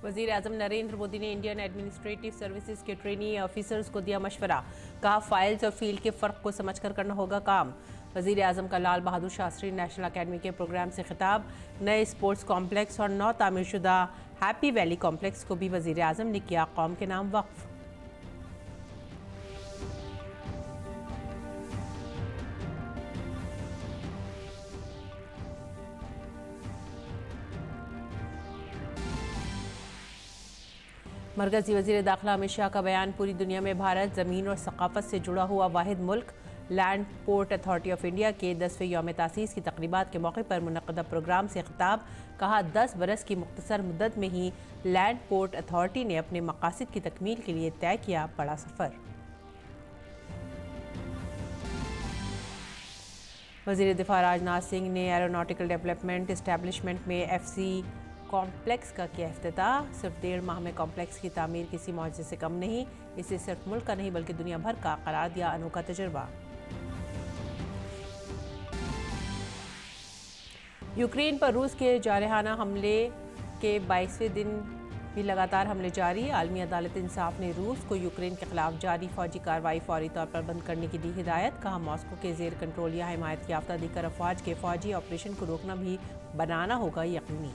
वज़ीर आज़म नरेंद्र मोदी ने Indian administrative services के ट्रेनी ऑफिसर्स को दिया मशवरा। कहा, फाइल्स और फील्ड के फ़र्क को समझकर करना होगा काम। वज़ीर आज़म का लाल बहादुर शास्त्री नेशनल अकेडमी के प्रोग्राम से खिताब। नए स्पोर्ट्स कॉम्प्लेक्स और नौ तामीरशुदा हैप्पी वैली कॉम्प्लेक्स को भी वज़ीर आज़म ने किया कौम के नाम वक्फ। मरकज़ी वज़ीर दाखिला अमित शाह का बयान। पूरी दुनिया में भारत ज़मीन और सकाफ़त से जुड़ा हुआ वाहिद मुल्क। Land port authority of India के 10वें यौम तासीस की तकरीबात के मौके पर मुनक़्क़दा प्रोग्राम से खिताब। कहा, 10 बरस की मुख्तसर मुद्दत में ही लैंड पोर्ट अथॉरिटी ने अपने मकासद की तकमील के लिए तय किया बड़ा सफ़र। वज़ीर दिफा राजनाथ सिंह ने एरोनॉटिकल डेवलपमेंट इस्टेब्लिशमेंट में FC कॉम्प्लेक्स का किया इफ्तिताह। सिर्फ 1.5 माह में कॉम्प्लेक्स की तामीर किसी मौजे से कम नहीं। इसे सिर्फ मुल्क का नहीं बल्कि दुनिया भर का करार दिया अनोखा तजुर्बा। यूक्रेन पर रूस के जारहाना हमले के 22वें दिन भी लगातार हमले जारी। आलमी अदालत इंसाफ ने रूस को यूक्रेन के खिलाफ जारी फौजी कार्रवाई फौरी तौर पर बंद करने की दी हिदायत। कहा, मॉस्को के जेर कंट्रोल या हिमायत याफ्ता दीकर अफवाज के फौजी ऑपरेशन को रोकना भी बनाना होगा यकीनी।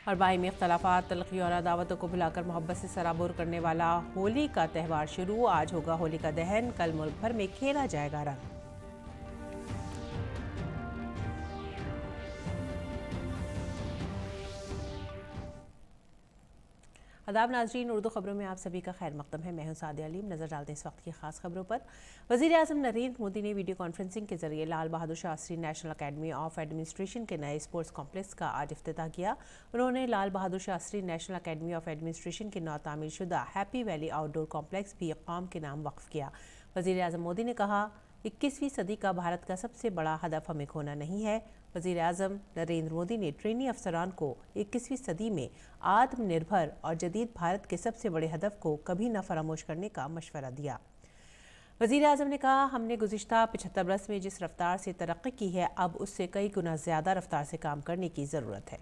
और बाहिमी इख्तलाफात, तलखी और अदावतों को भुलाकर मोहब्बत से सराबोर करने वाला होली का त्यौहार शुरू। आज होगा होली का दहन। कल मुल्क भर में खेला जाएगा रंग। आदाब नाज़रीन, उर्दू खबरों में आप सभी का खैर मकदम है। मैं हूं सादिया अलीम। नजर डालते हैं इस वक्त की खास खबरों पर। वज़ीर आज़म नरेंद्र मोदी ने वीडियो कॉन्फ्रेंसिंग के जरिए Lal Bahadur Shastri National Academy of Administration के नए स्पोर्ट्स कॉम्प्लेक्स का आज इफ्तिताह किया। उन्होंने Lal Bahadur Shastri National Academy of Administration के नौ तामीरशुदा हैप्पी वैली आउटडोर कॉम्प्लेक्स भी कौम के नाम वक्फ किया। वज़ीर आज़म मोदी ने कहा, 21वीं सदी का भारत का सबसे बड़ा हदफ हमें खोना नहीं है। वज़ीर आज़म नरेंद्र मोदी ने ट्रेनी अफसरान को 21वीं सदी में आत्मनिर्भर और जदीद भारत के सबसे बड़े हदफ को कभी न फरामोश करने का मशवरा दिया। वज़ीर आज़म ने कहा, हमने गुज़िश्ता 75 बरस में जिस रफ्तार से तरक्की की है, अब उससे कई गुना ज़्यादा रफ्तार से काम करने की ज़रूरत है।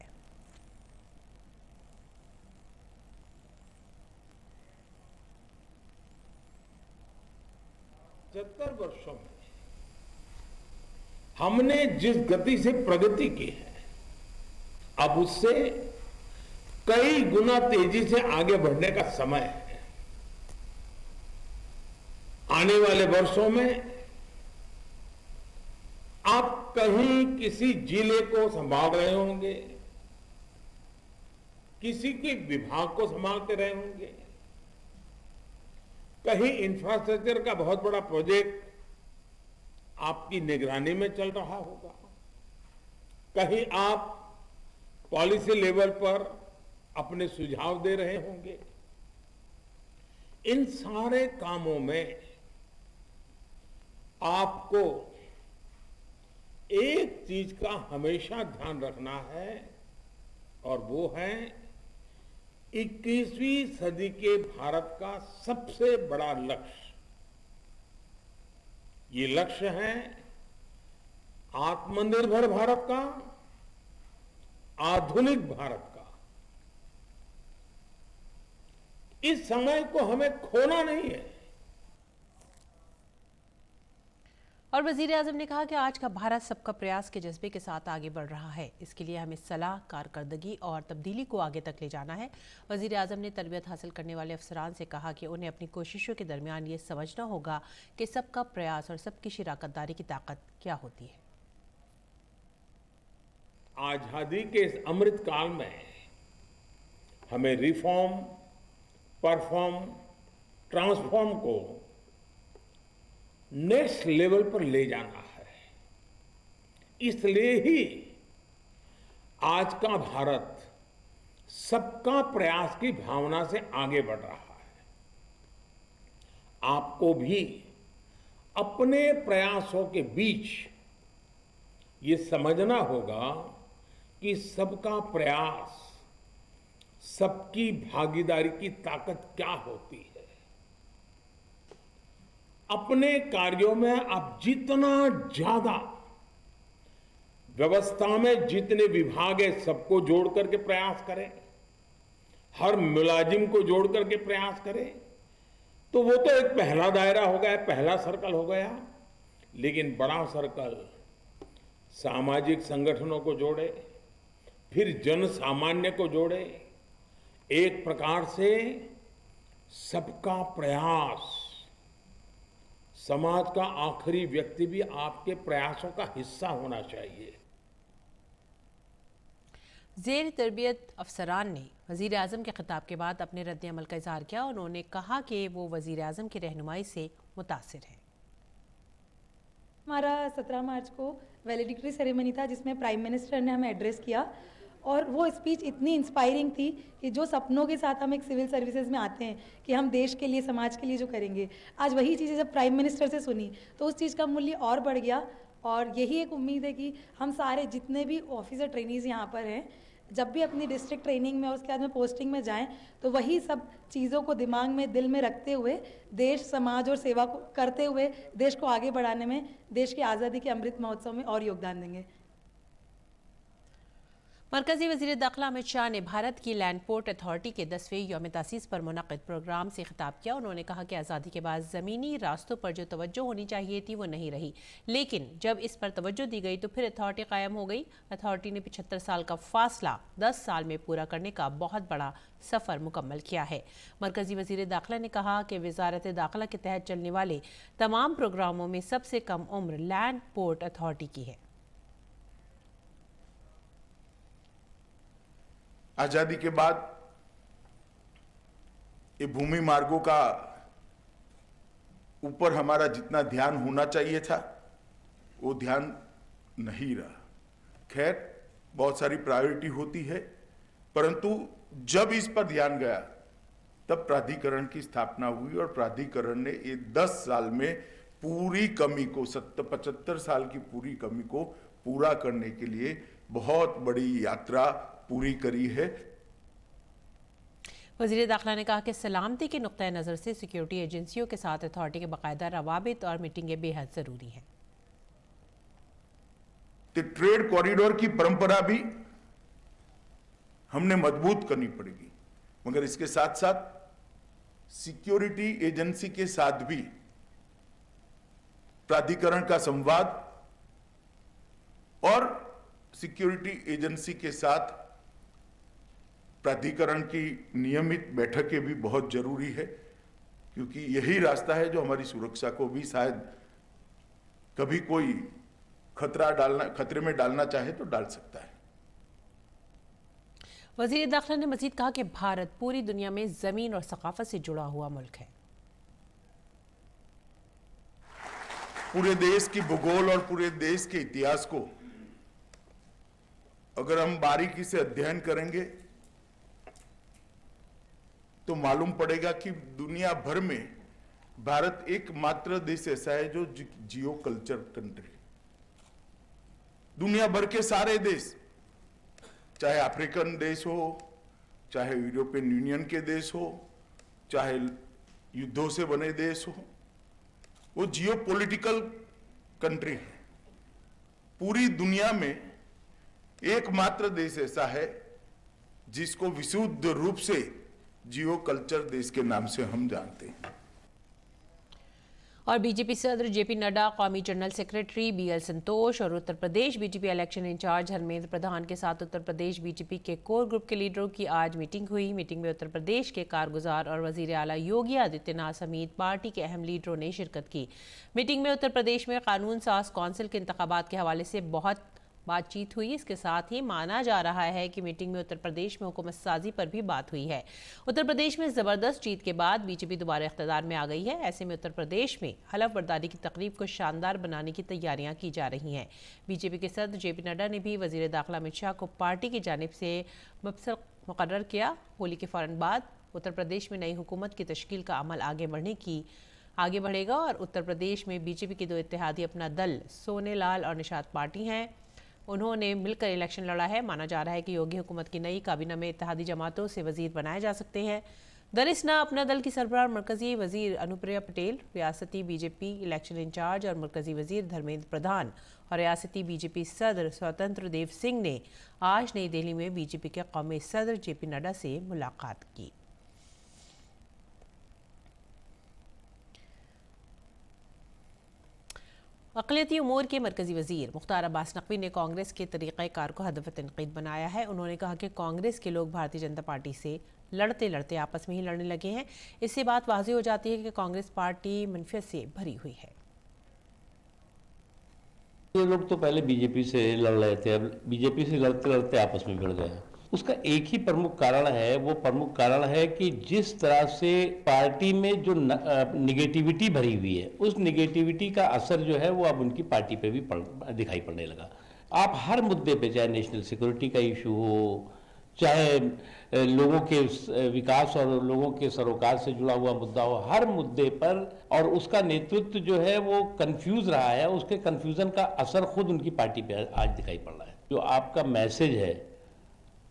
70 वर्षों में हमने जिस गति से प्रगति की है, अब उससे कई गुना तेजी से आगे बढ़ने का समय है। आने वाले वर्षों में आप कहीं किसी जिले को संभाल रहे होंगे, किसी के विभाग को संभालते रहे होंगे, कहीं इंफ्रास्ट्रक्चर का बहुत बड़ा प्रोजेक्ट आपकी निगरानी में चल रहा होगा, कहीं आप पॉलिसी लेवल पर अपने सुझाव दे रहे होंगे। इन सारे कामों में आपको एक चीज का हमेशा ध्यान रखना है, और वो है 21वीं सदी के भारत का सबसे बड़ा लक्ष्य। ये लक्ष्य है आत्मनिर्भर भारत का, आधुनिक भारत का। इस समय को हमें खोना नहीं है। और वज़ीर आज़म ने कहा कि आज का भारत सबका प्रयास के जज्बे के साथ आगे बढ़ रहा है। इसके लिए हमें सलाह, कारकर्दगी और तब्दीली को आगे तक ले जाना है। वज़ीर आज़म ने तरबियत हासिल करने वाले अफसरान से कहा कि उन्हें अपनी कोशिशों के दरमियान ये समझना होगा कि सबका प्रयास और सबकी शिराकतदारी की ताकत क्या होती है। आजादी के इस अमृत काल में हमें रिफॉर्म, परफॉर्म, ट्रांसफॉर्म को नेक्स्ट लेवल पर ले जाना है। इसलिए ही आज का भारत सबका प्रयास की भावना से आगे बढ़ रहा है। आपको भी अपने प्रयासों के बीच ये समझना होगा कि सबका प्रयास, सबकी भागीदारी की ताकत क्या होती है। अपने कार्यों में आप जितना ज्यादा व्यवस्था में जितने विभाग है सबको जोड़ करके प्रयास करें, हर मुलाजिम को जोड़ करके प्रयास करें, तो वो तो एक पहला दायरा हो गया, पहला सर्कल हो गया। लेकिन बड़ा सर्कल सामाजिक संगठनों को जोड़े, फिर जन सामान्य को जोड़े। एक प्रकार से सबका प्रयास, समाज का आखिरी व्यक्ति भी आपके प्रयासों का हिस्सा होना चाहिए। ज़ेर तरबियत अफसरान ने वज़ीर आज़म के खिताब के बाद अपने रद्द अमल का इजहार किया। उन्होंने कहा कि वो वज़ीर आज़म की रहनुमाई से मुतासिर हैं। हमारा 17 मार्च को वैलेडिक्टरी सेरेमनी था जिसमें प्राइम मिनिस्टर ने हमें एड्रेस किया और वो स्पीच इतनी इंस्पायरिंग थी कि जो सपनों के साथ हम एक सिविल सर्विसेज में आते हैं कि हम देश के लिए, समाज के लिए जो करेंगे, आज वही चीज़ें जब प्राइम मिनिस्टर से सुनी तो उस चीज़ का मूल्य और बढ़ गया। और यही एक उम्मीद है कि हम सारे जितने भी ऑफिसर ट्रेनीज़ यहाँ पर हैं, जब भी अपनी डिस्ट्रिक्ट ट्रेनिंग में और उसके बाद में पोस्टिंग में जाएं तो वही सब चीज़ों को दिमाग में, दिल में रखते हुए देश, समाज और सेवा को करते हुए देश को आगे बढ़ाने में, देश की आज़ादी के अमृत महोत्सव में और योगदान देंगे। मरकजी वज़ीर दाखिला अमित शाह ने भारत की लैंड पोर्ट अथॉरिटी के 10वें यौम तासीस पर मुनक़िद प्रोग्राम से खिताब किया। उन्होंने कहा कि आज़ादी के बाद ज़मीनी रास्तों पर जो तवज्जो होनी चाहिए थी वो नहीं रही, लेकिन जब इस पर तवज्जो दी गई तो फिर अथॉरिटी कायम हो गई। अथॉरिटी ने 75 साल का फासला 10 साल में पूरा करने का बहुत बड़ा सफ़र मुकम्मल किया है। मरकजी वज़ीर दाखिला ने कहा कि वज़ारत दाखिला के तहत चलने वाले तमाम प्रोग्रामों में सबसे कम उम्र लैंड पोर्ट अथॉरिटी की है। आजादी के बाद ये भूमि मार्गों का ऊपर हमारा जितना ध्यान होना चाहिए था वो ध्यान नहीं रहा। खैर, बहुत सारी प्रायोरिटी होती है, परंतु जब इस पर ध्यान गया तब प्राधिकरण की स्थापना हुई और प्राधिकरण ने ये 10 साल में पूरी कमी को, 75 साल की पूरी कमी को पूरा करने के लिए बहुत बड़ी यात्रा पूरी करी है। वज़ीर दाखिला ने कहा कि सलामती के नुक्ता नज़र से सिक्योरिटी एजेंसियों के साथ अथॉरिटी के बाकायदा रवाबित और मीटिंगें बेहद ज़रूरी हैं। तो ट्रेड कॉरिडोर की परंपरा भी हमने मजबूत करनी पड़ेगी, मगर इसके साथ साथ सिक्योरिटी एजेंसी के साथ भी प्राधिकरण का संवाद और सिक्योरिटी एजेंसी के साथ प्राधिकरण की नियमित बैठकें भी बहुत जरूरी है, क्योंकि यही रास्ता है जो हमारी सुरक्षा को भी शायद कभी कोई खतरे में डालना चाहे तो डाल सकता है। वज़ीर दाखिला ने मजीद कहा कि भारत पूरी दुनिया में जमीन और सकाफत से जुड़ा हुआ मुल्क है। पूरे देश की भूगोल और पूरे देश के इतिहास को अगर हम बारीकी से अध्ययन करेंगे तो मालूम पड़ेगा कि दुनिया भर में भारत एकमात्र देश ऐसा है जो जियो कल्चर कंट्री। दुनिया भर के सारे देश, चाहे अफ्रीकन देश हो, चाहे यूरोपियन यूनियन के देश हो, चाहे युद्धों से बने देश हो, वो जियो पॉलिटिकल कंट्री है। पूरी दुनिया में एकमात्र देश ऐसा है जिसको विशुद्ध रूप से जियो कल्चर देश के नाम से हम जानते हैं। और बीजेपी सदर जेपी नड्डा, कौमी जनरल सेक्रेटरी बीएल संतोष और Uttar Pradesh BJP election in charge Dharmendra Pradhan के साथ उत्तर प्रदेश बीजेपी के कोर ग्रुप के लीडरों की आज मीटिंग हुई। मीटिंग में उत्तर प्रदेश के कारगुजार और वजीर आला योगी आदित्यनाथ समेत पार्टी के अहम लीडरों ने शिरकत की। मीटिंग में उत्तर प्रदेश में कानून साज कौंसिल के इंतखाबात के हवाले से बहुत बातचीत हुई। इसके साथ ही माना जा रहा है कि मीटिंग में उत्तर प्रदेश में हुकूमत साजी पर भी बात हुई है। उत्तर प्रदेश में जबरदस्त जीत के बाद बीजेपी दोबारा इख्तियार में आ गई है। ऐसे में उत्तर प्रदेश में हलफ बर्दारी की तकरीब को शानदार बनाने की तैयारियां की जा रही हैं। बीजेपी के सदर जेपी नड्डा ने भी वजीर दाखिला अमित शाह को पार्टी की जानिब से मबसर मुकर्रर किया। होली के फौरन बाद उत्तर प्रदेश में नई हुकूमत की तश्कील का अमल आगे बढ़ेगा और उत्तर प्रदेश में बीजेपी के दो इत्तेहादी अपना दल सोनेलाल और निषाद पार्टी हैं। उन्होंने मिलकर इलेक्शन लड़ा है। माना जा रहा है कि योगी हुकूमत की नई काबीना में इत्तेहादी जमातों से वजीर बनाए जा सकते हैं। दरिस्ना अपना दल की सरबराह मरकजी वजीर अनुप्रिया पटेल, रियासती बीजेपी इलेक्शन इंचार्ज और मरकजी वजीर धर्मेंद्र प्रधान और रियासती बीजेपी सदर स्वतंत्र देव सिंह ने आज नई दिल्ली में बीजेपी के कौमी सदर जेपी नड्डा से मुलाकात की। अक़लियती उमूर के मरकजी वजीर मुख्तार अब्बास नकवी ने कांग्रेस के तरीक़ाकार को हदफ तनक़ीद बनाया है। उन्होंने कहा कि कांग्रेस के लोग भारतीय जनता पार्टी से लड़ते लड़ते आपस में ही लड़ने लगे हैं। इससे बात वाज़ेह हो जाती है कि कांग्रेस पार्टी मनफियत से भरी हुई है। ये लोग तो पहले बीजेपी से लड़ रहे थे, अब बीजेपी से लड़ते लड़ते आपस में भिड़ गए। उसका एक ही प्रमुख कारण है, वो प्रमुख कारण है कि जिस तरह से पार्टी में जो निगेटिविटी भरी हुई है, उस निगेटिविटी का असर जो है वो अब उनकी पार्टी पे भी दिखाई पड़ने लगा। आप हर मुद्दे पे, चाहे नेशनल सिक्योरिटी का इशू हो, चाहे लोगों के विकास और लोगों के सरोकार से जुड़ा हुआ मुद्दा हो, हर मुद्दे पर, और उसका नेतृत्व जो है वो कंफ्यूज रहा है। उसके कंफ्यूजन का असर खुद उनकी पार्टी पे आज दिखाई पड़ रहा है। जो आपका मैसेज है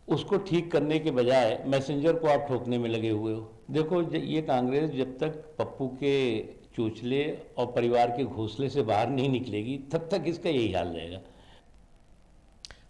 उसको ठीक करने के बजाय मैसेंजर को आप ठोकने में लगे हुए हो। देखो, ये कांग्रेस जब तक पप्पू के चोचले और परिवार के घोंसले से बाहर नहीं निकलेगी तब तक इसका यही हाल रहेगा।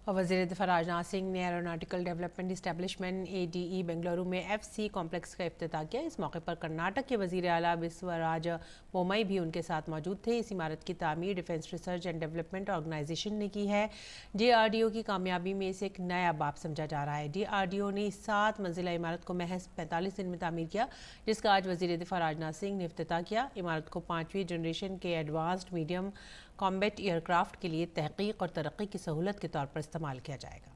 और वज़ीर दिफ़ा राजनाथ सिंह ने aeronautical development establishment ADE Bengaluru में FC कॉम्प्लेक्स का इफ्तिताह किया। इस मौके पर कर्नाटक के वज़ीर आला बिस्वराज बोम्मई भी उनके साथ मौजूद थे। इस इमारत की तामीर defence research and development organisation ने की है। DRDO की कामयाबी में इसे एक नया बाब समझा जा रहा है। DRDO ने 7 मंजिला इमारत को महज 45 दिन में तामीर किया, जिसका आज वज़ीर दिफ़ा राजनाथ सिंह ने इफ्तिताह किया। इमारत को 5वीं जनरेशन के एडवांस्ड मीडियम कॉम्बैट एयरक्राफ्ट के लिए तहकीक और तरक्की की सहूलत के तौर पर इस्तेमाल किया जाएगा।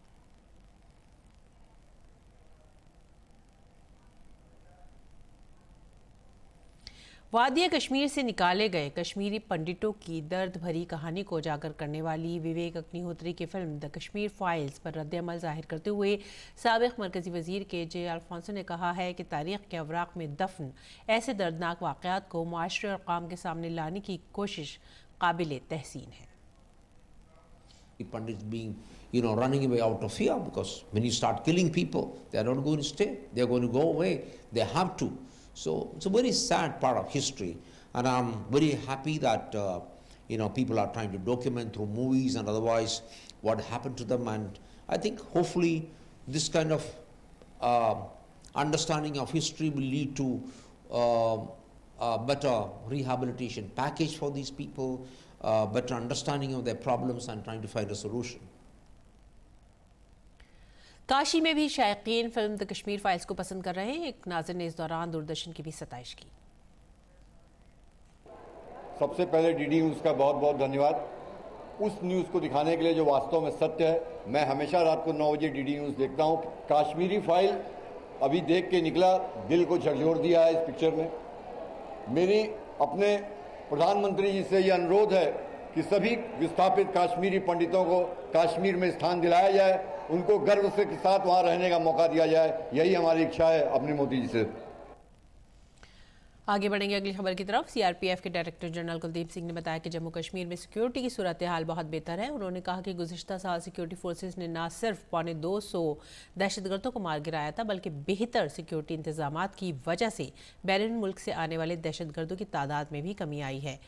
वादिया कश्मीर से निकाले गए कश्मीरी पंडितों की दर्द भरी कहानी को उजागर करने वाली विवेक अग्निहोत्री की फिल्म द कश्मीर फाइल्स पर रद्द-ए-अमल जाहिर करते हुए साबिक मरकजी वजीर KJ अल्फोंसो ने कहा है कि तारीख के अवराक में दफन ऐसे दर्दनाक वाक़यात को मुआशरे और कौम के सामने लाने की कोशिश काबिले तहसीन है। Pandits being, running away out of fear, because when you start killing people, they are not going to stay. They are going to go away. They have to. So it's a very sad part of history, and I'm very happy that people are trying to document through movies and otherwise what happened to them. And I think hopefully this kind of understanding of history will lead to a better rehabilitation package for these people. Better understanding of their problems and trying to find a solution. Kashi में भी शायकीन film the Kashmir files को पसंद कर रहे हैं। एक नाज़िर ने इस दौरान दूरदर्शन की भी सताइश की। सबसे पहले DD न्यूज़ का बहुत बहुत धन्यवाद, उस न्यूज़ को दिखाने के लिए जो वास्तव में सत्य है। मैं हमेशा रात को 9 बजे DD न्यूज़ देखता हूँ। कश्मीरी फाइल अभी देख के निकला, दिल को झकझोर दिया है इस पिक्चर में। मेरी अपने प्रधानमंत्री जी से यह अनुरोध है कि सभी विस्थापित कश्मीरी पंडितों को कश्मीर में स्थान दिलाया जाए, उनको गर्व से के साथ वहां रहने का मौका दिया जाए। यही हमारी इच्छा है अपने मोदी जी से। आगे बढ़ेंगे अगली खबर की तरफ। CRPF के डायरेक्टर जनरल कुलदीप सिंह ने बताया कि जम्मू कश्मीर में सिक्योरिटी की सूरत हाल बहुत बेहतर है। उन्होंने कहा कि गुज़िश्ता साल सिक्योरिटी फोर्सेस ने न सिर्फ 250 दहशतगर्दों को मार गिराया था, बल्कि बेहतर सिक्योरिटी इंतजामात की वजह से बैरून मुल्क से आने वाले दहशतगर्दों की तादाद में भी कमी आई है।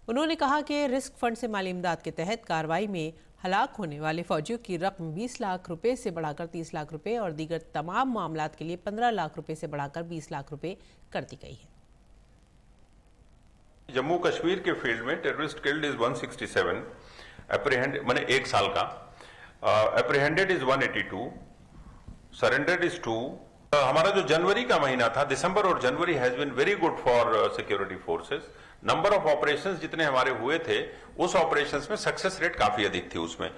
उन्होंने कहा कि रिस्क फंड से माली इमदाद के तहत कार्रवाई में हलाक होने वाले फौजियों की रकम 20 लाख रुपए से बढ़ाकर 30 लाख रुपए और दीगर तमाम मामलात के लिए 15 लाख रुपए से बढ़ाकर 20 लाख रुपए कर दी गई है। जम्मू कश्मीर के फील्ड में टेररिस्ट किल्ड इज 167, अप्रीहेंड माने 1 साल का, अप्रीहेंडेड इज 182, सरेंडर्ड इज 2। हमारा जो जनवरी का महीना था, दिसंबर और जनवरी has been very good for security forces. Number of operations जितने हमारे हुए थे, उस ऑपरेशंस में सक्सेस रेट काफी अधिक थी। उसमें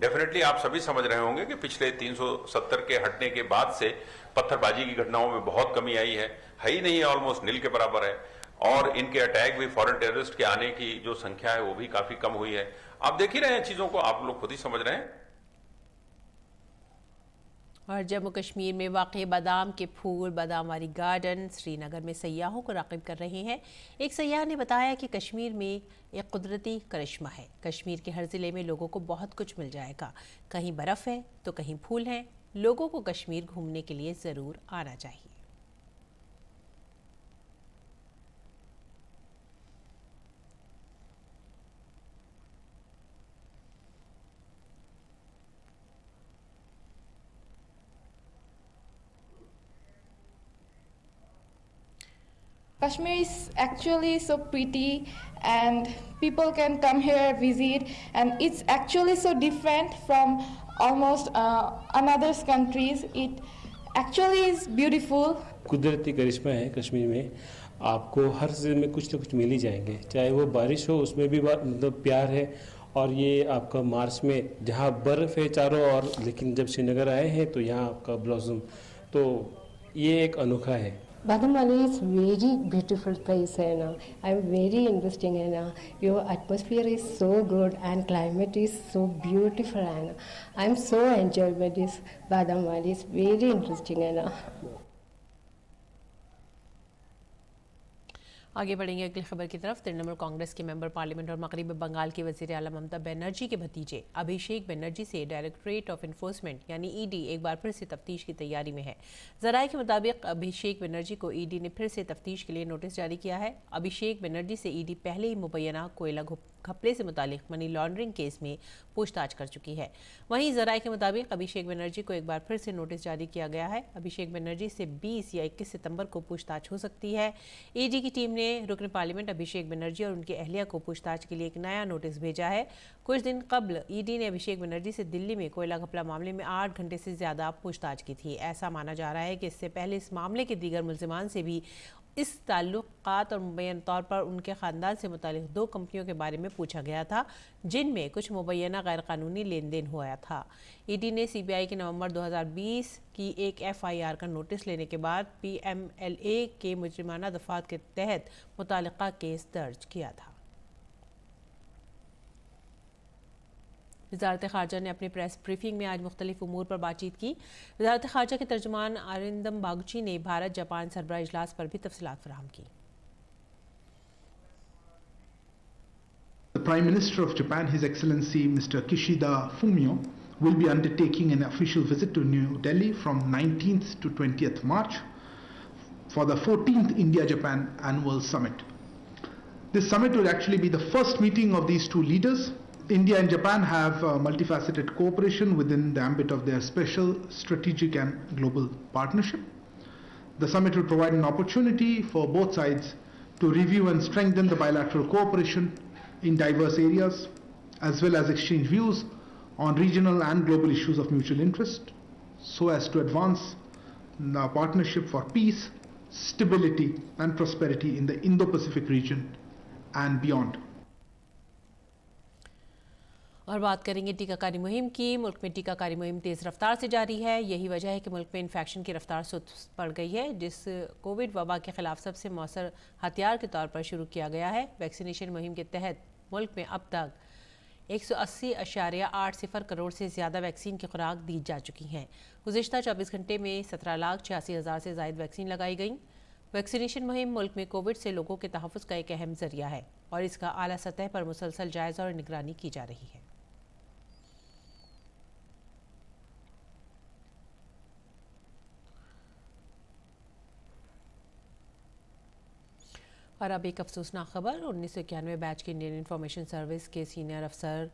डेफिनेटली आप सभी समझ रहे होंगे कि पिछले 370 के हटने के बाद से पत्थरबाजी की घटनाओं में बहुत कमी आई है ही नहीं, ऑलमोस्ट नील के बराबर है। और इनके अटैक भी, फॉरेन टेररिस्ट के आने की जो संख्या है वो भी काफी कम हुई है। आप देख ही रहे हैं चीजों को, आप लोग खुद ही समझ रहे हैं। और जम्मू कश्मीर में वाक़ई बादाम के फूल, बादामवारी गार्डन श्रीनगर में सयाहों को राग़िब कर रहे हैं। एक सयाह ने बताया कि कश्मीर में एक कुदरती करिश्मा है। कश्मीर के हर ज़िले में लोगों को बहुत कुछ मिल जाएगा। कहीं बर्फ़ है तो कहीं फूल हैं। लोगों को कश्मीर घूमने के लिए ज़रूर आना चाहिए। Kashmir is actually so pretty and people can come here visit, and it's actually so different from almost another countries. It actually is beautiful. कुदरती करिश्मा है कश्मीर में, आपको हर सीजन में कुछ ना कुछ मिल ही जाएंगे, चाहे वो बारिश हो उसमें भी मतलब प्यार है। और ये आपका मार्च में जहाँ बर्फ़ है चारों ओर, लेकिन जब श्रीनगर आए हैं तो यहाँ आपका ब्लॉसम, तो ये एक अनोखा है। Badam Wali is very beautiful place and I'm very interesting and your atmosphere is so good and climate is so beautiful and I'm so enjoyed by this Badam Wali. It's very interesting and आगे बढ़ेंगे अगली खबर की तरफ। तृणमूल कांग्रेस के member parliament और मगरबी बंगाल के वजीर आला ममता बनर्जी के भतीजे अभिषेक बनर्जी से डायरेक्टरेट ऑफ एनफोर्समेंट यानी ईडी एक बार फिर से तफ्तीश की तैयारी में है। जराये के मुताबिक अभिषेक बनर्जी को ईडी ने फिर से तफ्तीश के लिए नोटिस जारी किया है। अभिषेक बनर्जी से ईडी पहले ही मुबैना कोयला घपले से मुतालिक मनी लॉन्ड्रिंग केस में पूछताछ कर चुकी है। वहीं जराये के मुताबिक अभिषेक बनर्जी को एक बार फिर से नोटिस जारी किया गया है। अभिषेक बनर्जी से 20 या 21 सितंबर को पूछताछ हो सकती है। ईडी की टीम ने रुकन पार्लियामेंट अभिषेक बनर्जी और उनकी अहलिया को पूछताछ के लिए एक नया नोटिस भेजा है। कुछ दिन कबल ईडी ने अभिषेक बनर्जी से दिल्ली में कोयला घपला मामले में 8 घंटे से ज्यादा पूछताछ की थी। ऐसा माना जा रहा है कि इससे पहले इस मामले के दीगर मुल्जिमान से भी इस ताल्लुकात और मुबैना तौर पर उनके ख़ानदान से मुतालिक 2 कंपनियों के बारे में पूछा गया था, जिनमें कुछ मुबैना गैर कानूनी लेन देन हुआ था। ईडी ने सीबीआई के नवंबर 2020 की एक एफआईआर का नोटिस लेने के बाद पीएमएलए के मुजरिमाना दफात के तहत मुतालिका केस दर्ज किया था। वज़ारत ख़ारजा ने अपनी प्रेस ब्रीफिंग में आज मुख्तलिफ उमूर पर बातचीत की। वज़ारत ख़ारजा के तर्जुमान अरिंदम बागची ने भारत जापान सरबराह इजलास पर भी तफसीलात फराहम की। The Prime Minister of Japan, His Excellency Mr. Kishida Fumio, will be undertaking an official visit to New Delhi from 19th to 20th March for the 14th India-Japan Annual Summit. This summit will actually be the first meeting of these two leaders. India and Japan have multifaceted cooperation within the ambit of their special strategic and global partnership. The summit will provide an opportunity for both sides to review and strengthen the bilateral cooperation in diverse areas, as well as exchange views on regional and global issues of mutual interest, so as to advance the partnership for peace, stability and prosperity in the Indo-Pacific region and beyond. और बात करेंगे टीकाकारी मुहिम की। मुल्क में टीकाकारी मुहिम तेज़ रफ्तार से जारी है। यही वजह है कि मुल्क में इन्फेक्शन की रफ्तार सुस्त पड़ गई है, जिस कोविड वबा के खिलाफ सबसे मौसर हथियार के तौर पर शुरू किया गया है। वैक्सीनेशन मुहिम के तहत मुल्क में अब तक 180.80 करोड़ से ज़्यादा वैक्सीन की खुराक दी जा चुकी हैं। गुज़िश्ता 24 घंटे में 17,86,000 से ज़ायद वैक्सीन लगाई गई। वैक्सीनेशन मुहिम मुल्क में कोविड से लोगों के तहफ़्फ़ुज़ का एक अहम ज़रिया है और इसका आला सतह पर मुसलसल जायज़ा और निगरानी की जा रही है। और अब एक अफसोसनाक खबर। 1991 बैच के इंडियन इंफॉर्मेशन सर्विस के सीनियर अफसर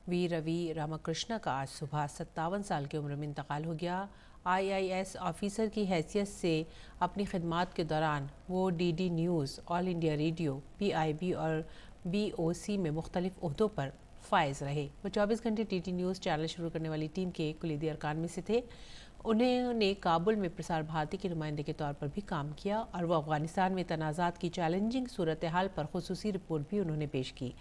वी रवि रामकृष्णा का आज सुबह 57 साल की उम्र में इंतकाल हो गया। IIS ऑफिसर की हैसियत से अपनी खिदमात के दौरान वो DD news, all India radio, PIB और BOC में मुख्तलिफ ओहदों पर फायज़ रहे। वो 24 घंटे DD न्यूज़ चैनल शुरू करने वाली टीम के कुलीदी अरकान में से थे। उन्होंने काबुल में प्रसार भारती के नुमाइंदे के तौर पर भी काम किया और वो अफ़गानिस्तान में तनाज़ात की चैलेंजिंग सूरत हाल पर खुसूसी रिपोर्ट भी उन्होंने पेश की।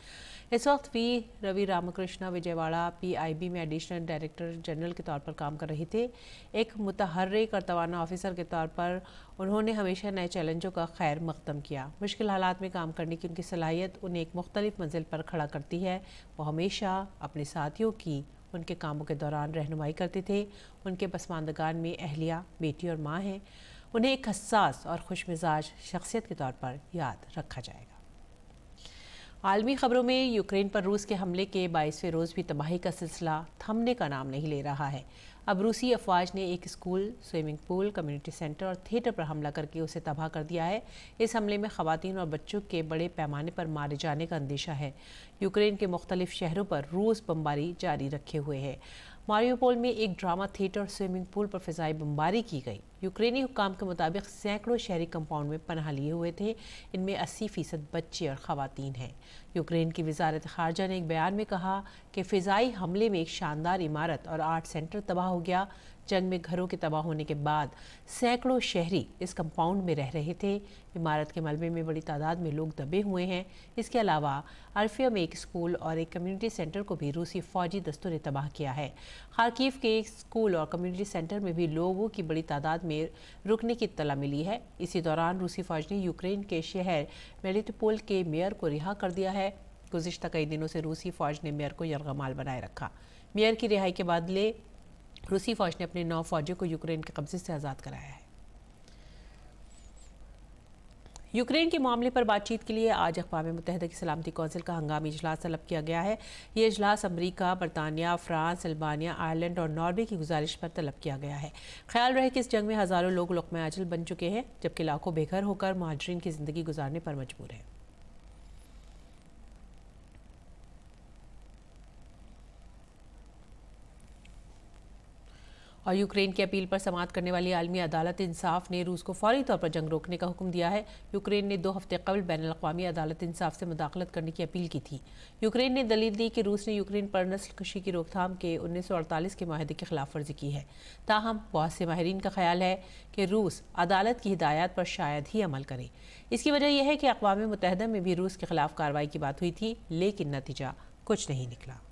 इस वक्त वी रवि रामकृष्णा विजयवाड़ा PIB में एडिशनल डायरेक्टर जनरल के तौर पर काम कर रहे थे। एक मुतहर्रिक और तवाना ऑफिसर के तौर पर उन्होंने हमेशा नए चैलेंजों का खैर मकदम किया। मुश्किल हालात में काम करने की उनकी सलाहियत उन्हें एक मुख्तलिफ मंजिल पर खड़ा करती है। वो हमेशा अपने साथियों की उनके कामों के दौरान रहनुमाई करते थे। उनके पसमानदगान में अहलिया, बेटी और माँ हैं। उन्हें एक हसास और खुशमिजाज शख्सियत के तौर पर याद रखा जाएगा। आलमी खबरों में यूक्रेन पर रूस के हमले के 22वें रोज़ भी तबाही का सिलसिला थमने का नाम नहीं ले रहा है। अब रूसी अफवाज ने एक school, swimming pool, community centre और थिएटर पर हमला करके उसे तबाह कर दिया है। इस हमले में ख़वातीन और बच्चों के बड़े पैमाने पर मारे जाने का अंदेशा है। यूक्रेन के मुख्तलिफ शहरों पर रूस बमबारी जारी रखे हुए है। मारियोपोल में एक ड्रामा थिएटर और स्विमिंग पूल पर फिजाई बमबारी की गई। यूक्रेनी हुक्काम के मुताबिक सैकड़ों शहरी कंपाउंड में पनाह लिए हुए थे। इनमें 80% बच्चे और खवातीन हैं। यूक्रेन की वजारत खारजा ने एक बयान में कहा कि फिजाई हमले में एक शानदार इमारत और आर्ट सेंटर तबाह हो गया। जंग में घरों के तबाह होने के बाद सैकड़ों शहरी इस कंपाउंड में रह रहे थे। इमारत के मलबे में बड़ी तादाद में लोग दबे हुए हैं। इसके अलावा अल्फिया में एक स्कूल और एक कम्युनिटी सेंटर को भी रूसी फौजी दस्तों ने तबाह किया है। खार्किव के एक स्कूल और कम्युनिटी सेंटर में भी लोगों की बड़ी तादाद में रुकने की इत्तला मिली है। इसी दौरान रूसी फौज ने यूक्रेन के शहर मेलिटोपोल के मेयर को रिहा कर दिया है। गुज़िश्ता कई दिनों से रूसी फौज ने मेयर को यरगमाल बनाए रखा। मेयर की रिहाई के बदले रूसी फौज ने अपने 9 फौजियों को यूक्रेन के कब्जे से आज़ाद कराया है। यूक्रेन के मामले पर बातचीत के लिए आज अक़वाम मुत्तहिदा की सलामती कौंसिल का हंगामी इजलास तलब किया गया है। ये इजलास अमरीका, बरतानिया, फ्रांस, अल्बानिया, आयरलैंड और नॉर्वे की गुजारिश पर तलब किया गया है। ख्याल रहे कि इस जंग में हज़ारों लोग लुक़्मा अजल बन चुके हैं, जबकि लाखों बेघर होकर मुहाजिरीन की ज़िंदगी गुजारने पर मजबूर हैं। और यूक्रेन की अपील पर समाअत करने वाली आलमी अदालत इंसाफ ने रूस को फौरी तौर पर जंग रोकने का हुक्म दिया है। यूक्रेन ने 2 हफ्ते कबल बैनुल-अक़वामी अदालत इंसाफ से मुदाखलत करने की अपील की थी। यूक्रेन ने दलील दी कि रूस ने यूक्रेन पर नस्लकशी की रोकथाम के 1948 के माहदे की खिलाफ वर्जी की है। ताहम बहुत से माहिरीन का ख्याल है कि रूस अदालत की हिदायत पर शायद ही अमल करे। इसकी वजह यह है कि अक़वाम मुत्तहिदा में भी रूस के खिलाफ कार्रवाई की बात हुई थी, लेकिन नतीजा कुछ नहीं निकला।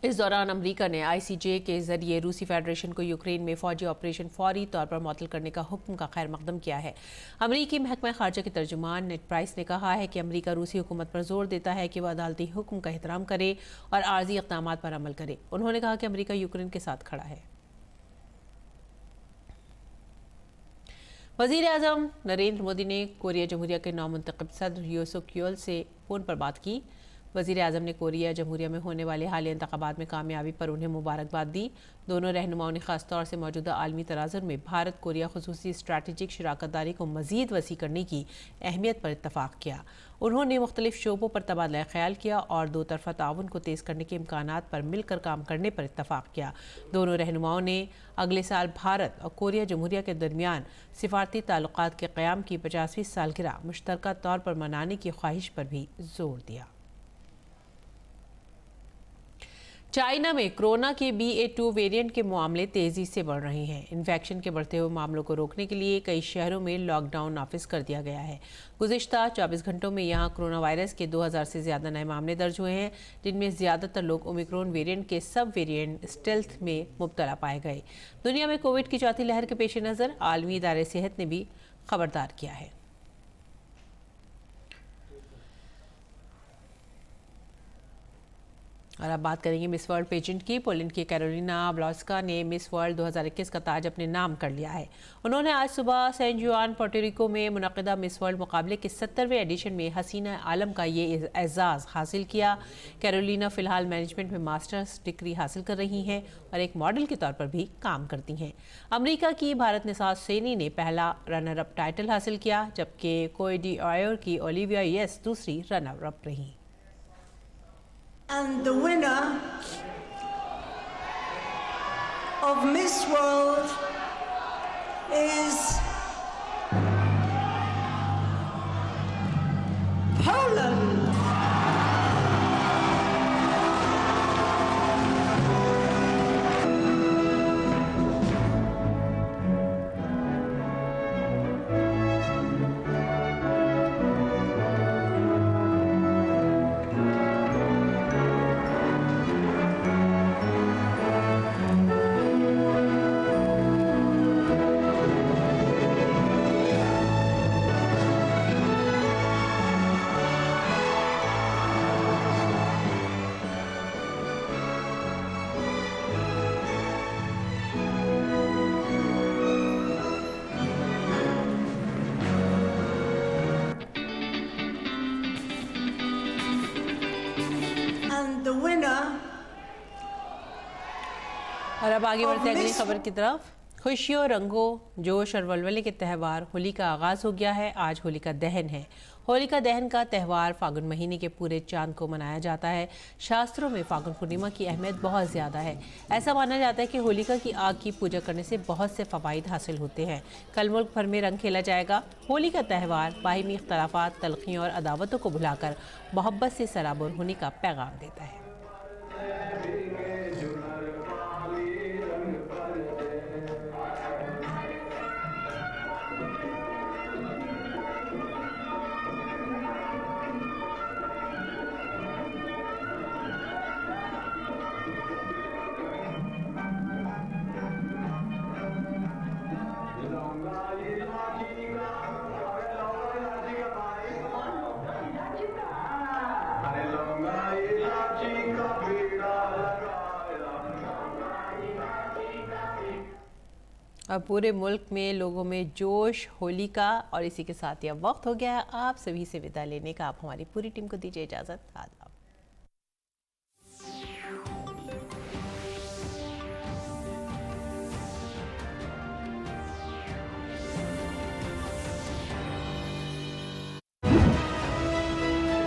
इस दौरान अमेरिका ने ICJ के जरिए रूसी फेडरेशन को यूक्रेन में फौजी ऑपरेशन फौरी तौर पर मुअत्तल करने का हुक्म का खैर मकदम किया है। अमेरिकी महकमा खारजा के तर्जुमान नेड प्राइस ने कहा है कि अमेरिका रूसी हुकूमत पर जोर देता है कि वह अदालती हुक्म का एहतराम करे और आर्जी इक़दाम पर अमल करे। उन्होंने कहा कि अमेरिका यूक्रेन के साथ खड़ा है। वज़ीर आज़म नरेंद्र मोदी ने कोरिया जमहूरिया के नौमुंतखब सदर यूं सुक येल से फ़ोन पर बात की। वज़ीर आज़म ने कोरिया जमहूरिया में होने वाले हालिया इंतख़ाबात में कामयाबी पर उन्हें मुबारकबाद दी। दोनों रहनुमाओं ने ख़ास तौर से मौजूदा आलमी तनाज़ुर में भारत कोरिया ख़ुसूसी स्ट्रैटेजिक शराकतदारी को मज़ीद वसी करने की अहमियत पर इत्तफ़ाक़ किया। उन्होंने मुख्तलिफ शोबों पर तबादला ख़याल किया और 2 तरफ़ा ताउन को तेज़ करने के इम्कानात पर मिलकर काम करने पर इत्तफ़ाक़ किया। दोनों रहनुमाओं ने अगले साल भारत और कोरिया जमहूरिया के दरमियान सिफारती ताल्लुक़ात के क़याम की 50वीं सालगिरह मुश्तरका तौर पर मनाने की ख्वाहिश पर भी जोर दिया। चाइना में कोरोना के BA.2 वेरिएंट के मामले तेज़ी से बढ़ रहे हैं। इन्फेक्शन के बढ़ते हुए मामलों को रोकने के लिए कई शहरों में लॉकडाउन नाफिज कर दिया गया है। गुज़िश्ता 24 घंटों में यहाँ कोरोना वायरस के 2000 से ज़्यादा नए मामले दर्ज हुए हैं, जिनमें ज़्यादातर लोग ओमिक्रॉन वेरिएंट के सब वेरिएंट स्टेल्थ में मुब्तला पाए गए। दुनिया में कोविड की चौथी लहर के पेश नज़र आलमी इदारे सेहत ने भी खबरदार किया है। और अब बात करेंगे मिस वर्ल्ड पेजेंट की। पोलैंड की कैरोलिना ब्लॉस्का ने मिस वर्ल्ड 2021 का ताज अपने नाम कर लिया है। उन्होंने आज सुबह सैन जुआन पोर्टोरिको में मुनक़िदा मिस वर्ल्ड मुकाबले के 70वें एडिशन में हसीना आलम का ये एज़ाज़ हासिल किया। कैरोलिना फ़िलहाल मैनेजमेंट में मास्टर्स डिग्री हासिल कर रही हैं और एक मॉडल के तौर पर भी काम करती हैं। अमेरिका की भारत निसार सैनी ने पहला रनर अप टाइटल हासिल किया, जबकि कोई डिओयर की ओलिविया येस दूसरी रनर अप रही। And the winner of Miss World is Poland. और अब आगे बढ़ते हैं अगली Miss- खबर की तरफ। खुशियों, रंगों, जोश और वलवले के त्यौहार होली का आगाज़ हो गया है। आज होलिका दहन है। होलिका दहन का त्यौहार फागुन महीने के पूरे चांद को मनाया जाता है। शास्त्रों में फागुन पूर्णिमा की अहमियत बहुत ज़्यादा है। ऐसा माना जाता है कि होलिका की आग की पूजा करने से बहुत से फ़वाइद हासिल होते हैं। कल मुल्क भर में रंग खेला जाएगा। होली का त्यौहार बाहिमी इख्तलाफात, तलखियों और अदावतों को भुलाकर मोहब्बत से सराबोर होने का पैगाम देता है। अब पूरे मुल्क में लोगों में जोश, होली का, और इसी के साथ ही अब वक्त हो गया है आप सभी से विदा लेने का। आप हमारी पूरी टीम को दीजिए इजाज़त।